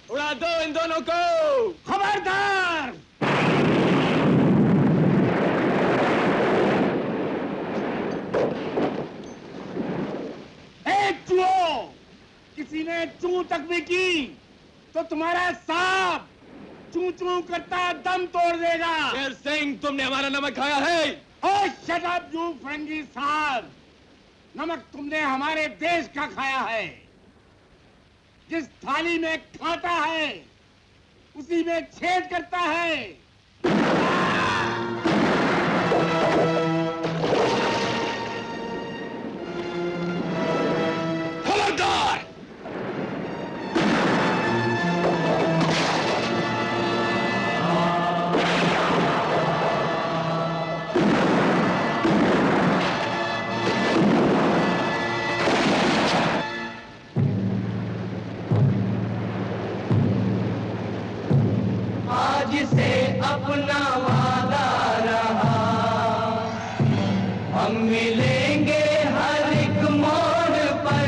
उड़ा दो इन दोनों को। खबरदार! चूहो, किसी ने चू तक भी की तो तुम्हारा सांप चू चू करता दम तोड़ देगा। शेर सिंह, तुमने हमारा नमक खाया है? ओह शट अप यू फरंगी साहब, नमक तुमने हमारे देश का खाया है। जिस थाली में खाता है उसी में छेद करता है। खबरदार! आज से अपना वादा रहा, हम मिलेंगे हर एक मोड़ पर।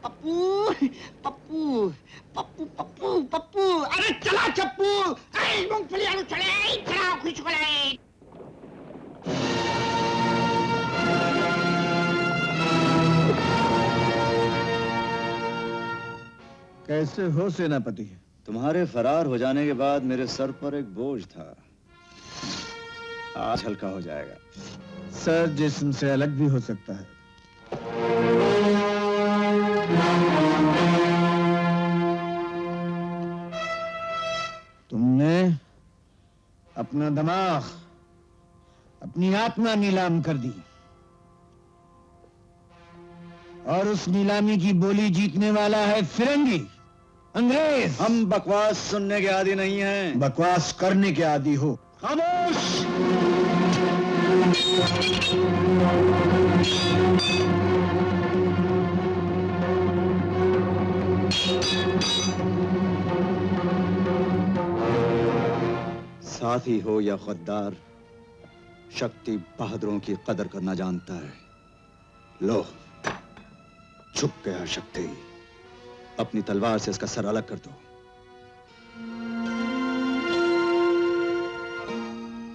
पप्पू पप्पू पप्पू पप्पू पप्पू, अरे चला चप्पू, अरे मूंगफली आलू चले चला खुश चले। कैसे हो सेनापति? तुम्हारे फरार हो जाने के बाद मेरे सर पर एक बोझ था, आज हल्का हो जाएगा। सर जिस्म से अलग भी हो सकता है। तुमने अपना दिमाग, अपनी आत्मा नीलाम कर दी और उस नीलामी की बोली जीतने वाला है फिरंगी, अंग्रेज। हम बकवास सुनने के आदी नहीं हैं। बकवास करने के आदी हो। खामोश! साथी हो या गद्दार, शक्ति बहादुरों की कदर करना जानता है। लो, झुक गया शक्ति, अपनी तलवार से इसका सर अलग कर दो।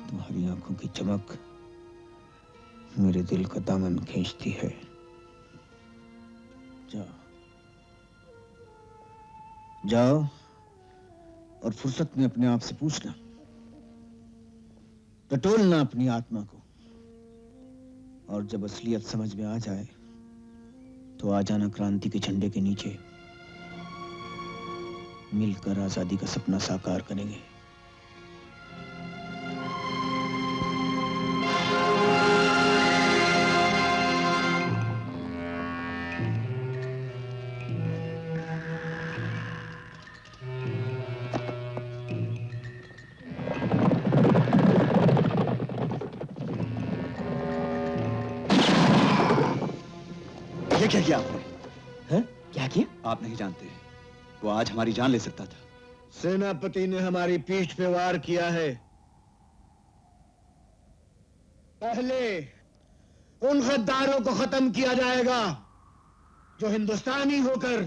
तुम्हारी आंखों की चमक मेरे दिल का दामन खींचती है। जाओ जाओ और फुर्सत में अपने आप से पूछना, टटोलना अपनी आत्मा को, और जब असलियत समझ में आ जाए तो आ जाना क्रांति के झंडे के नीचे। मिलकर आजादी का सपना साकार करेंगे। ये क्या किया आपने? हैं? क्या किया? आप नहीं जानते, वो आज हमारी जान ले सकता था। सेनापति ने हमारी पीठ पे वार किया है। पहले उन गद्दारों को खत्म किया जाएगा जो हिंदुस्तानी होकर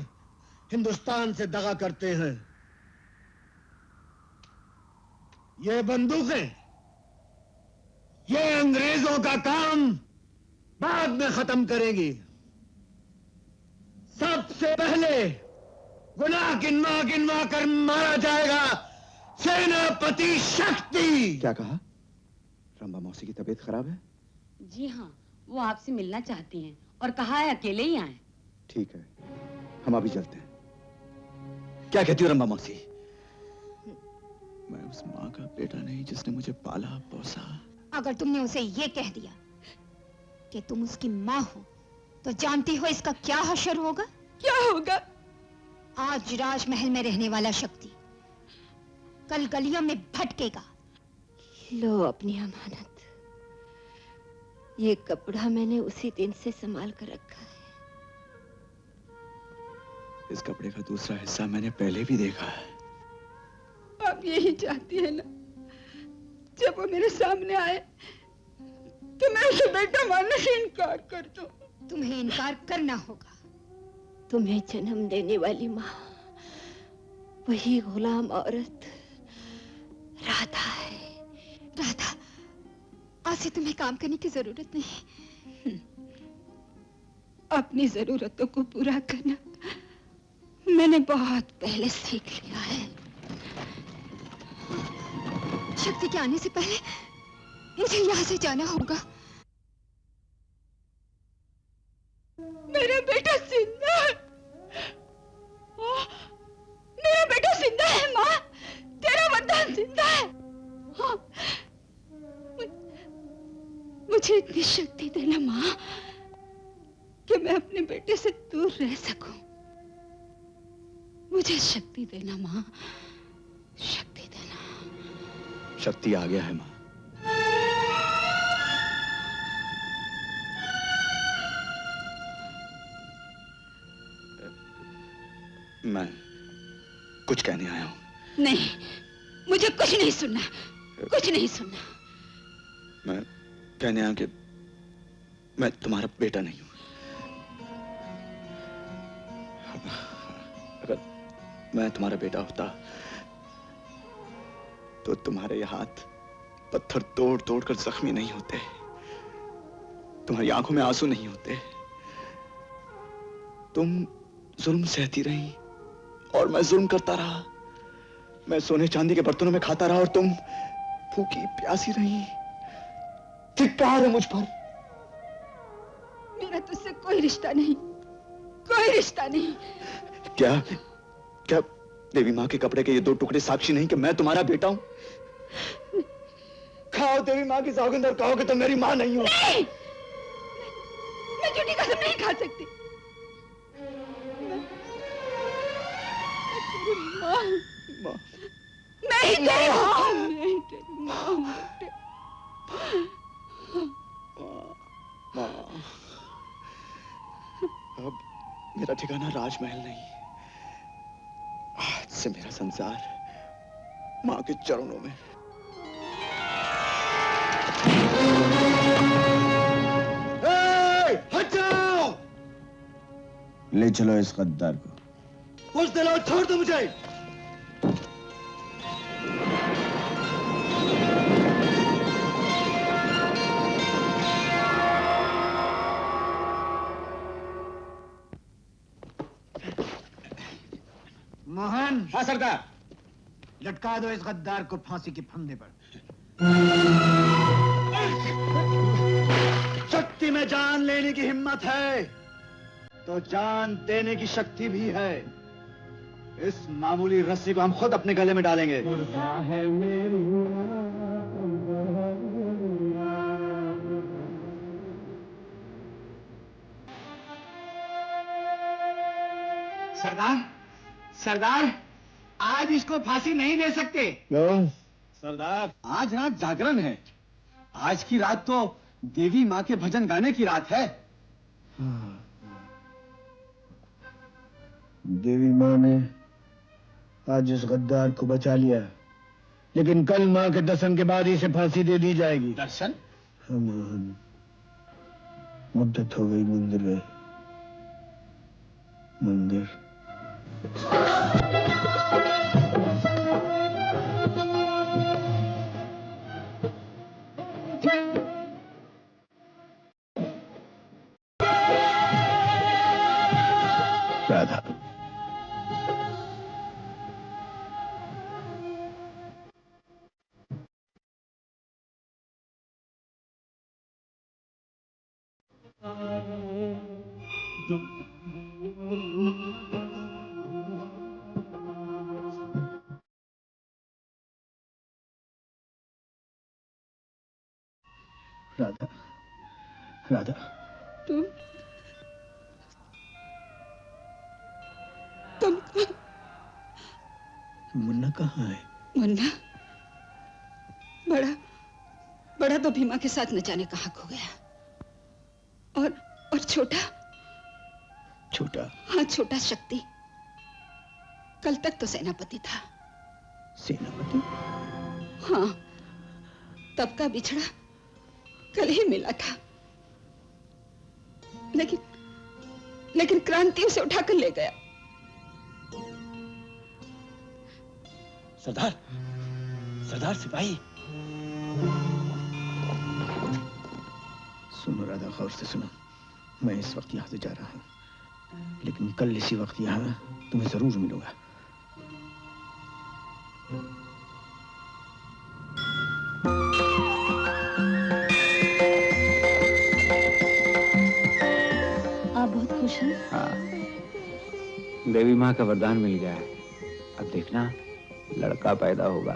हिंदुस्तान से दगा करते हैं। ये बंदूकें, ये अंग्रेजों का काम बाद में खत्म करेंगी। सबसे पहले गुनाह गिनवा गिनवा कर मारा जाएगा सेनापति शक्ति। क्या कहा? रंभा मौसी की तबीयत खराब है? जी हाँ, वो आपसे मिलना चाहती हैं और कहा है अकेले ही आए। ठीक है, हम अभी चलते हैं। क्या कहती हो रंभा मौसी? मैं उस माँ का बेटा नहीं जिसने मुझे पाला पोसा। अगर तुमने उसे ये कह दिया कि तुम उसकी माँ हो तो जानती हो इसका क्या हशर होगा? क्या होगा? आज राजमहल में रहने वाला शक्ति कल गलियों में भटकेगा लो अपनी अमानत। ये कपड़ा मैंने उसी दिन से संभाल कर रखा है। इस कपड़े का दूसरा हिस्सा मैंने पहले भी देखा है। आप यही चाहती है ना, जब वो मेरे सामने आए तो मैं उसे बेटा मानने से इनकार कर दूं। तुम्हें इनकार करना होगा। तुम्हें जन्म देने वाली माँ वही गुलाम औरत राधा है। राधा, आज से तुम्हें काम करने की जरूरत नहीं। अपनी जरूरतों को पूरा करना मैंने बहुत पहले सीख लिया है। शक्ति के आने से पहले मुझे यहाँ से जाना होगा। मेरा बेटा जिंदा है। मेरा बेटा जिंदा है माँ। तेरा वरदान जिंदा है। हाँ। मुझे इतनी शक्ति देना माँ कि मैं अपने बेटे से दूर रह सकूं। मुझे शक्ति देना माँ, शक्ति देना। शक्ति आ गया है माँ। मैं कुछ कहने आया हूँ। नहीं, मुझे कुछ नहीं सुनना, कुछ नहीं सुनना। मैं कहने आया कि मैं तुम्हारा बेटा नहीं हूँ। अगर मैं तुम्हारा बेटा होता तो तुम्हारे ये हाथ पत्थर तोड़ तोड़ कर जख्मी नहीं होते, तुम्हारी आंखों में आंसू नहीं होते। तुम जुल्म सहती रही और मैं जुल्म करता रहा। मैं सोने चांदी के बर्तनों में खाता रहा और तुम भूखी प्यासी रही। धिक्कार है मुझ पर। मेरा तुझसे कोई रिश्ता नहीं, कोई रिश्ता नहीं। क्या क्या देवी माँ के कपड़े के ये दो टुकड़े साक्षी नहीं कि मैं तुम्हारा बेटा हूं? खाओ देवी माँ की सौगंध और कहो कि तुम मेरी माँ नहीं हो। नहीं! मैं झूठी कसम नहीं खा सकती। माँ, मैं ही तेरी माँ, मैं ही तेरी माँ हूँ बेटे। माँ, अब मेरा ठिकाना राजमहल नहीं, आज से मेरा संसार माँ के चरणों में। हट जाओ! ले चलो इस गद्दार को। पुलिस दिलाओ, छोड़ दो मुझे। मोहन। हाँ सरदार। लटका दो इस गद्दार को फांसी के फंदे पर। शक्ति में जान लेने की हिम्मत है तो जान देने की शक्ति भी है। इस मामूली रस्सी को हम खुद अपने गले में डालेंगे। सरदार, सरदार, आज इसको फांसी नहीं दे सकते। क्यों? सरदार, आज रात जागरण है। आज की रात तो देवी माँ के भजन गाने की रात है। देवी माँ ने आज इस गद्दार को बचा लिया, लेकिन कल माँ के दर्शन के बाद ही इसे फांसी दे दी जाएगी। दर्शन? हाँ मोहन, मुद्दत हो गई मंदिर गए। मंदिर राधा, राधा, राधा, तुम मुन्ना कहाँ है? मुन्ना बड़ा बड़ा तो भीमा के साथ न जाने कहाँ खो गया। और छोटा? छोटा? हाँ, छोटा शक्ति। कल तक तो सेनापति था। सेनापति? हाँ, तब का बिछड़ा कल ही मिला था। लेकिन क्रांति उसे उठाकर ले गया। सरदार सिपाही। सुनो राधा, गौर से सुनो। मैं इस वक्त यहाँ से जा रहा हूँ, लेकिन कल इसी वक्त यहाँ तुम्हें जरूर मिलूंगा। आप बहुत खुश हैं? हाँ, देवी माँ का वरदान मिल गया है। अब देखना लड़का पैदा होगा।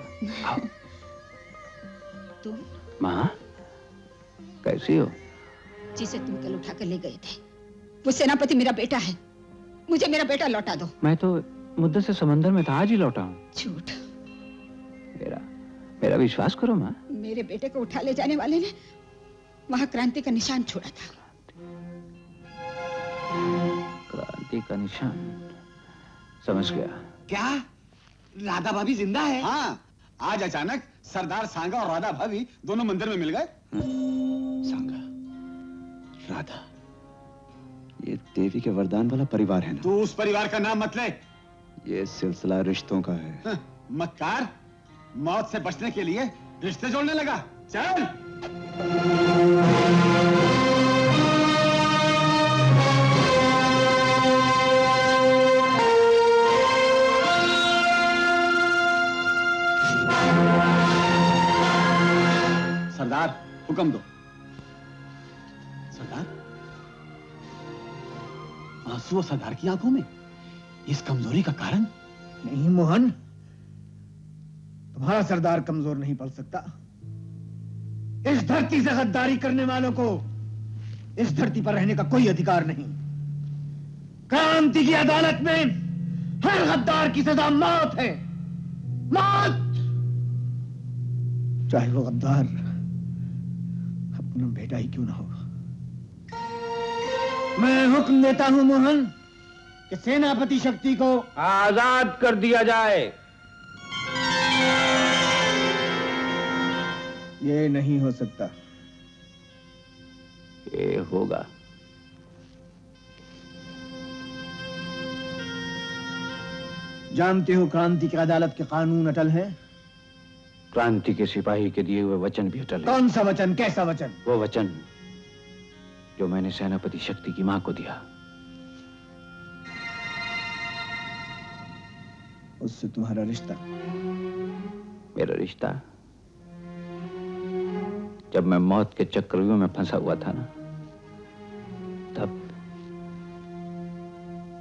तुम? माँ, कैसी हो? जिसे तुम कल उठाकर ले गए थे, वो सेनापति मेरा बेटा है। मुझे मेरा बेटा लौटा दो। मैं तो मुद्दे से समंदर में था, आज ही लौटा हूँ। झूठ। मेरा विश्वास करो माँ। मेरे बेटे को उठा ले जाने वाले ने वहां क्रांति का निशान छोड़ा था। क्रांति का निशान? समझ गया। क्या राधा भाभी जिंदा है? हाँ, आज अचानक सरदार सांगा और राधा भाभी दोनों मंदिर में मिल गए। सांगा, राधा, ये देवी के वरदान वाला परिवार है ना? तू उस परिवार का नाम मत ले। ये सिलसिला रिश्तों का है। हाँ, मक्कार, मौत से बचने के लिए रिश्ते जोड़ने लगा। चल। सरदार, हुक्म दो। सरदार, आंसू सरदार की आंखों में। इस कमजोरी का कारण? नहीं मोहन, तुम्हारा सरदार कमजोर नहीं पड़ सकता। इस धरती से गद्दारी करने वालों को इस धरती पर रहने का कोई अधिकार नहीं। क्रांति की अदालत में हर गद्दार की सजा मौत है। मौत, चाहे वो गद्दार अपना बेटा ही क्यों ना हो। मैं हुक्म देता हूं मोहन कि सेनापति शक्ति को आजाद कर दिया जाए। ये नहीं हो सकता। ये होगा। जानते हो क्रांति की अदालत के कानून अटल हैं। क्रांति के सिपाही के दिए हुए वचन भी अटल है। कौन सा वचन? कैसा वचन? वो वचन जो मैंने सेनापति शक्ति की मां को दिया। उससे तुम्हारा रिश्ता? मेरा रिश्ता? जब मैं मौत के चक्रव्यूह में फंसा हुआ था ना,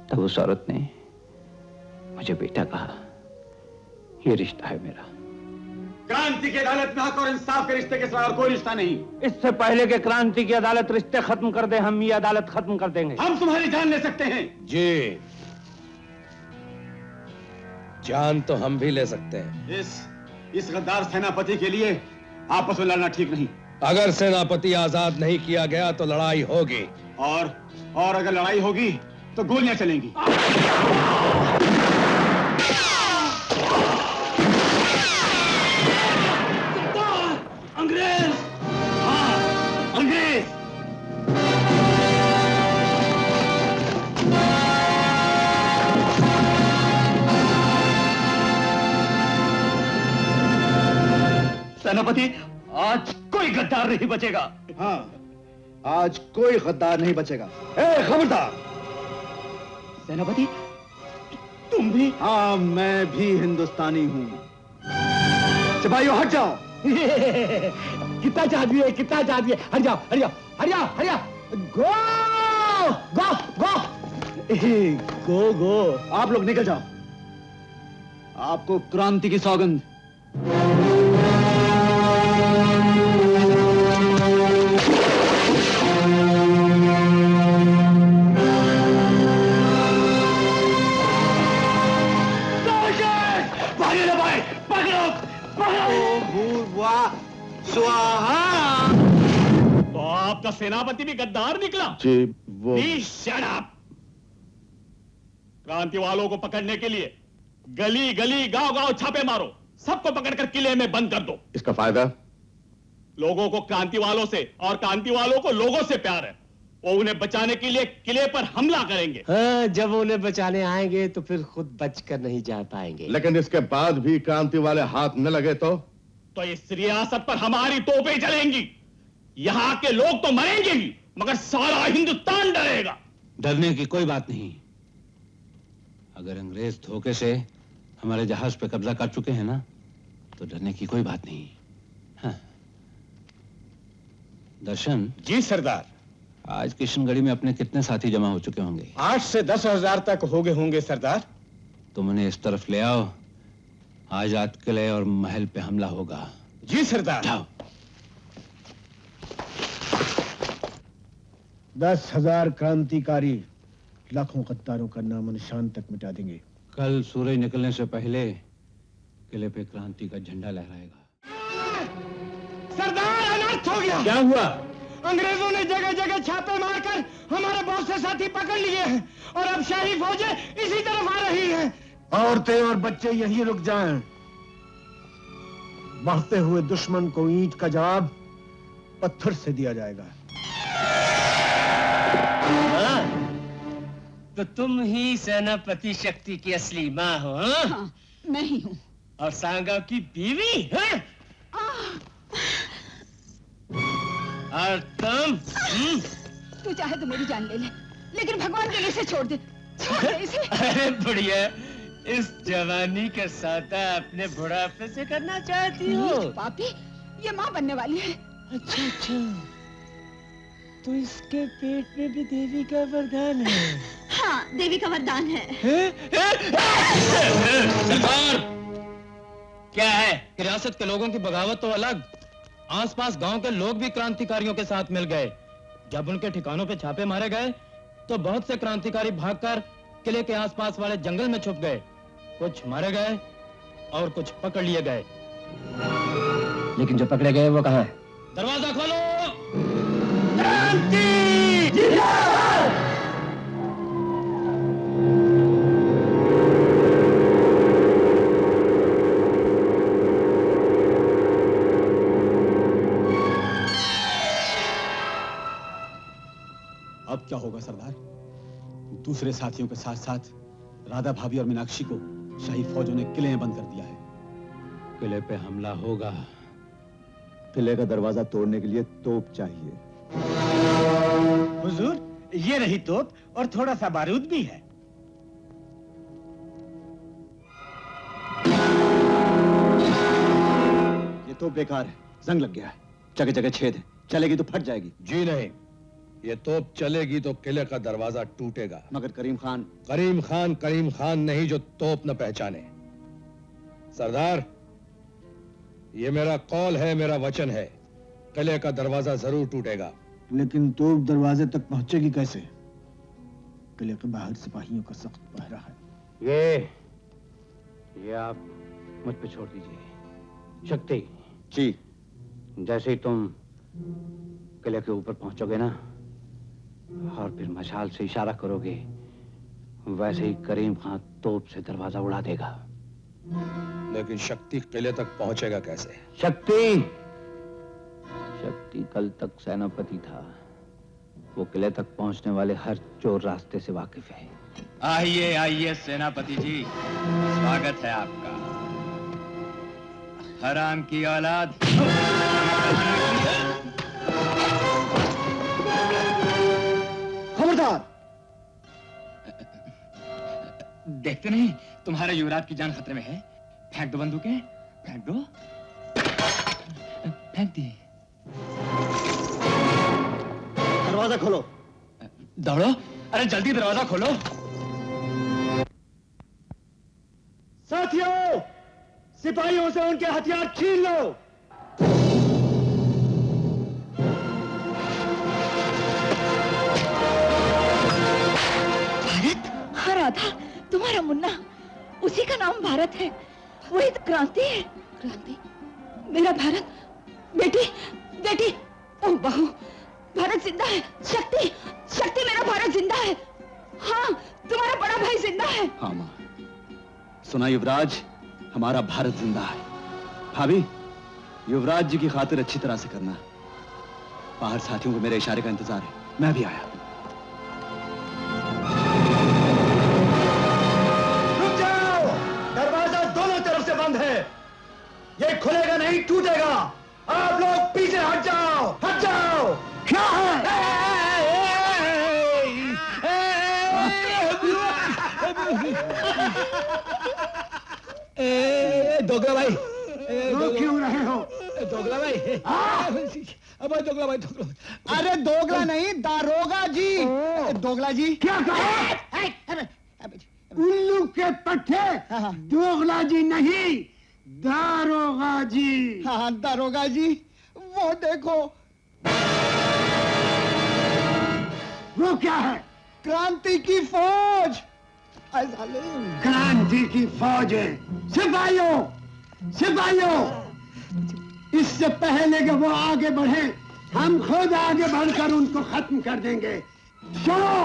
तब उस औरत ने मुझे बेटा कहा। ये रिश्ता है मेरा। क्रांति की अदालत में हक और इंसाफ के रिश्ते के सिवा और कोई रिश्ता नहीं। इससे पहले कि क्रांति की अदालत रिश्ते खत्म कर दे, हम ये अदालत खत्म कर देंगे। हम तुम्हारी जान ले सकते हैं। जी, जान तो हम भी ले सकते हैं। इस गद्दार सेनापति के लिए आपस में लड़ना ठीक नहीं। अगर सेनापति आजाद नहीं किया गया तो लड़ाई होगी। और अगर लड़ाई होगी तो गोलियां चलेंगी। अंग्रेज! हाँ, अंग्रेज! सेनापति, आज कोई गद्दार नहीं बचेगा। हाँ, आज कोई गद्दार नहीं बचेगा। ए, खबरदार! सेनापति, तुम भी? हाँ, मैं भी हिंदुस्तानी हूँ। सिपाहियों, हट जाओ। कितना चाहती है, कितना चाहती है? हट जाओ, हट जाओ, हट जाओ, हट जाओ। गो गो गो गो गो। आप लोग निकल जाओ। आपको क्रांति की सौगंध। स्वाहा। तो आपका सेनापति भी गद्दार निकला? जी वो Please shut up! क्रांति वालों को पकड़ने के लिए गली गली गांव गांव छापे मारो, सबको पकड़कर किले में बंद कर दो। इसका फायदा? लोगों को क्रांति वालों से और क्रांति वालों को लोगों से प्यार है। वो उन्हें बचाने के लिए किले पर हमला करेंगे। हाँ, जब उन्हें बचाने आएंगे तो फिर खुद बचकर नहीं जा पाएंगे। लेकिन इसके बाद भी क्रांति वाले हाथ न लगे तो इस रियासत पर हमारी तोपें चलेंगी। यहाँ के लोग तो मरेंगे ही, मगर सारा हिंदुस्तान डरेगा। डरने की कोई बात नहीं। अगर अंग्रेज धोखे से हमारे जहाज पे कब्जा कर चुके हैं ना, तो डरने की कोई बात नहीं। हाँ। दर्शन जी सरदार। आज किशनगढ़ी में अपने कितने साथी जमा हो चुके होंगे? 8 से 10,000 तक हो गए होंगे सरदार। तुम उन्हें इस तरफ ले आओ। आज रात किले और महल पे हमला होगा। जी सरदार। जाओ। 10,000 क्रांतिकारी लाखों गद्दारों का नाम निशान तक मिटा देंगे। कल सूरज निकलने से पहले किले पे क्रांति का झंडा लहराएगा। सरदार अनर्थ हो गया। क्या हुआ? अंग्रेजों ने जगह जगह छापे मारकर हमारे बहुत से साथी पकड़ लिए हैं और अब शाही फौजें इसी तरफ आ रही हैं। औरतें और बच्चे यहीं रुक जाएं। बढ़ते हुए दुश्मन को ईंट का जवाब पत्थर से दिया जाएगा। तो तुम ही सेनापति शक्ति की असली माँ हो? हाँ, मैं ही हूँ। और सांगा की बीवी है? और तुम? तू चाहे तो मेरी जान ले ले, लेकिन भगवान के लिए इसे छोड़ दे। छोड़ दे इसे। अरे बुढ़िया, इस जवानी का सौदा अपने बुढ़ापे से करना चाहती हो? पापी, ये माँ बनने वाली है। अच्छा अच्छा, तो इसके पेट में भी देवी का वरदान है? हाँ, देवी का वरदान है। सरदार, क्या है? रियासत के लोगों की बगावत तो अलग, आसपास गांव के लोग भी क्रांतिकारियों के साथ मिल गए। जब उनके ठिकानों पे छापे मारे गए तो बहुत से क्रांतिकारी भागकर किले के आसपास वाले जंगल में छुप गए। कुछ मारे गए और कुछ पकड़ लिए गए। लेकिन जो पकड़े गए वो कहाँ है? दरवाजा खोलो। अब क्या होगा सरदार? दूसरे साथियों के साथ साथ राधा भाभी और मीनाक्षी को शाही फौजों ने किले में बंद कर दिया है। किले पे हमला होगा। किले का दरवाजा तोड़ने के लिए तोप चाहिए। हुजूर, ये रही तोप और थोड़ा सा बारूद भी है। ये तोप बेकार है, जंग लग गया है, जगह जगह छेद है, चलेगी तो फट जाएगी। जी नहीं, ये तोप चलेगी तो किले का दरवाजा टूटेगा। मगर करीम खान नहीं जो तोप न पहचाने। सरदार, ये मेरा कौल है, मेरा वचन है, किले का दरवाजा जरूर टूटेगा। लेकिन तोप दरवाजे तक पहुंचेगी कैसे? किले के बाहर सिपाहियों का सख्त पहरा है। ये आप मुझ पे छोड़ दीजिए। शक्ति जी। जैसे ही तुम किले के ऊपर पहुंचोगे ना और फिर मशाल से इशारा करोगे, वैसे ही करीम खान तोप से दरवाजा उड़ा देगा। लेकिन शक्ति किले तक पहुंचेगा कैसे? शक्ति कल तक सेनापति था। वो किले तक पहुंचने वाले हर चोर रास्ते से वाकिफ है। आइए आइए सेनापति जी, स्वागत है आपका। हराम की औलाद। खबरदार! देखते नहीं तुम्हारे युवराज की जान खतरे में है। फेंक दो बंदूकें, फेंक दो। फेंक दी। दरवाजा खोलो। दौड़ो, अरे जल्दी दरवाजा खोलो। साथियों, सिपाहियों से उनके हथियार छीन लो। भारत? हाँ राधा, तुम्हारा मुन्ना, उसी का नाम भारत है। वही तो क्रांति है। क्रांति? मेरा भारत बेटी बेटी, ओ बहू, भारत जिंदा है। शक्ति शक्ति, मेरा भारत जिंदा है। हाँ, तुम्हारा बड़ा भाई जिंदा है। हाँ माँ, सुना युवराज, हमारा भारत जिंदा है। भाभी, युवराज जी की खातिर अच्छी तरह से करना। बाहर साथियों को मेरे इशारे का इंतजार है, मैं भी आया। रुक जाओ, दरवाजा दोनों तरफ से बंद है, ये खुलेगा नहीं, टूटेगा। आप लोग पीछे हट जाओ, हट जाओ। क्या है? दोगला भाई, रो क्यों रहे हो? दोगला भाई, अब दोगला भाई, दोगला। अरे दोगला नहीं, दारोगा जी। दोगला जी क्या कहा? उल्लू के पट्टे, दोगला जी नहीं, दारोगा जी। हाँ, दारोगा जी, वो देखो। वो क्या है? क्रांति की फौज। क्रांति की फौज है। सिपाहियों, सिपाहियों, इससे पहले कि वो आगे बढ़े, हम खुद आगे बढ़कर उनको खत्म कर देंगे। चलो।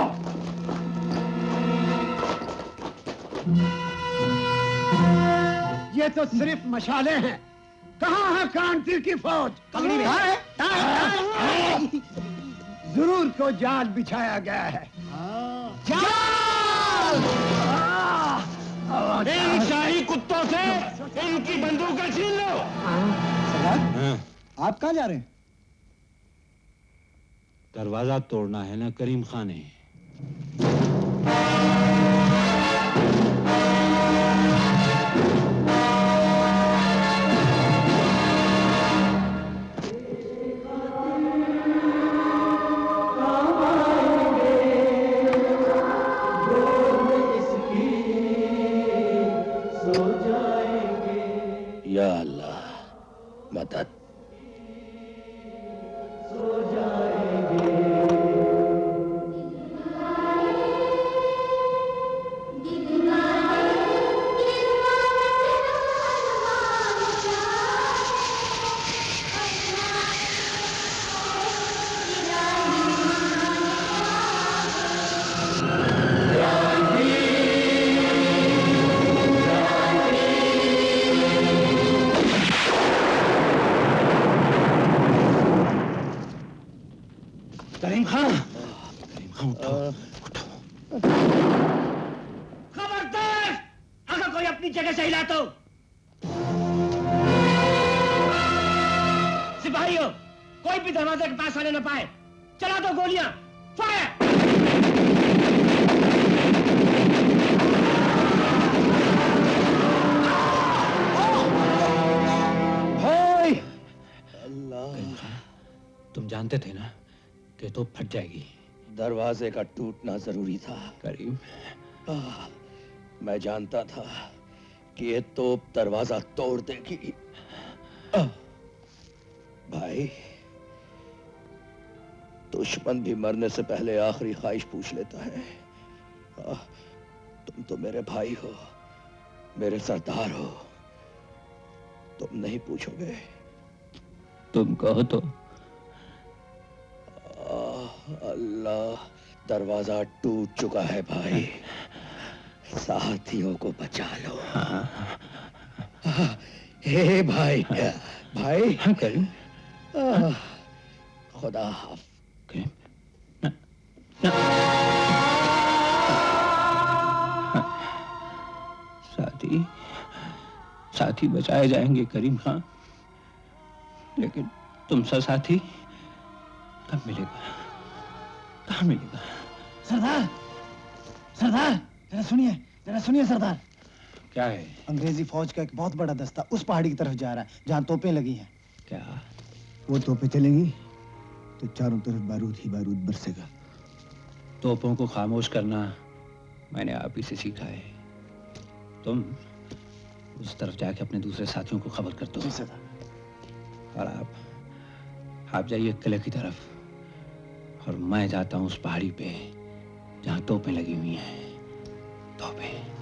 ये तो सिर्फ मशाले हैं। कहाँ है क्रांति की फौज? पगड़ी में है। जरूर को जाल बिछाया गया है। जाल! इन शाही कुत्तों से इनकी बंदूकें छीन लो। आप कहाँ जा रहे हैं? दरवाजा तोड़ना है ना करीम खान ने। या अल्लाह, मदद। करीम खान, उठो। खबरदार, अगर कोई अपनी जगह से हिला तो। सिपाहियों, कोई भी दरवाजे के पास आने न पाए। चला दो गोलियां। फायर! तुम जानते थे ना कि तो फट जाएगी। दरवाजे का टूटना जरूरी था करीम। मैं जानता था कि ये तोप दरवाजा तोड़ देगी। भाई, दुश्मन भी मरने से पहले आखिरी ख्वाहिश पूछ लेता है। तुम तो मेरे भाई हो, मेरे सरदार हो, तुम नहीं पूछोगे? तुम कहो तो। अल्लाह, दरवाजा टूट चुका है भाई, साथियों को बचा लो। हे भाई, भाई करीम, खुदा हाफ। साथी साथी बचाए जाएंगे करीम खान, लेकिन तुमसा साथी कब मिलेगा? कहाँ मिलेगा? सरदार, सरदार, जरा सुनिए सरदार। क्या है? अंग्रेजी फौज का एक बहुत बड़ा दस्ता उस पहाड़ी की तरफ जा रहा है जहाँ तोपें लगी हैं। क्या? वो तोपें चलेंगी तो चारों तरफ बारूद ही बारूद बरसेगा। तोपों को खामोश करना मैंने आप ही से सीखा है। तुम उस तरफ जाके अपने दूसरे साथियों को खबर कर दो। जी सरदार। और आप जाइए किले की तरफ, और मैं जाता हूँ उस पहाड़ी पे जहाँ तोपें लगी हुई हैं। तोपें।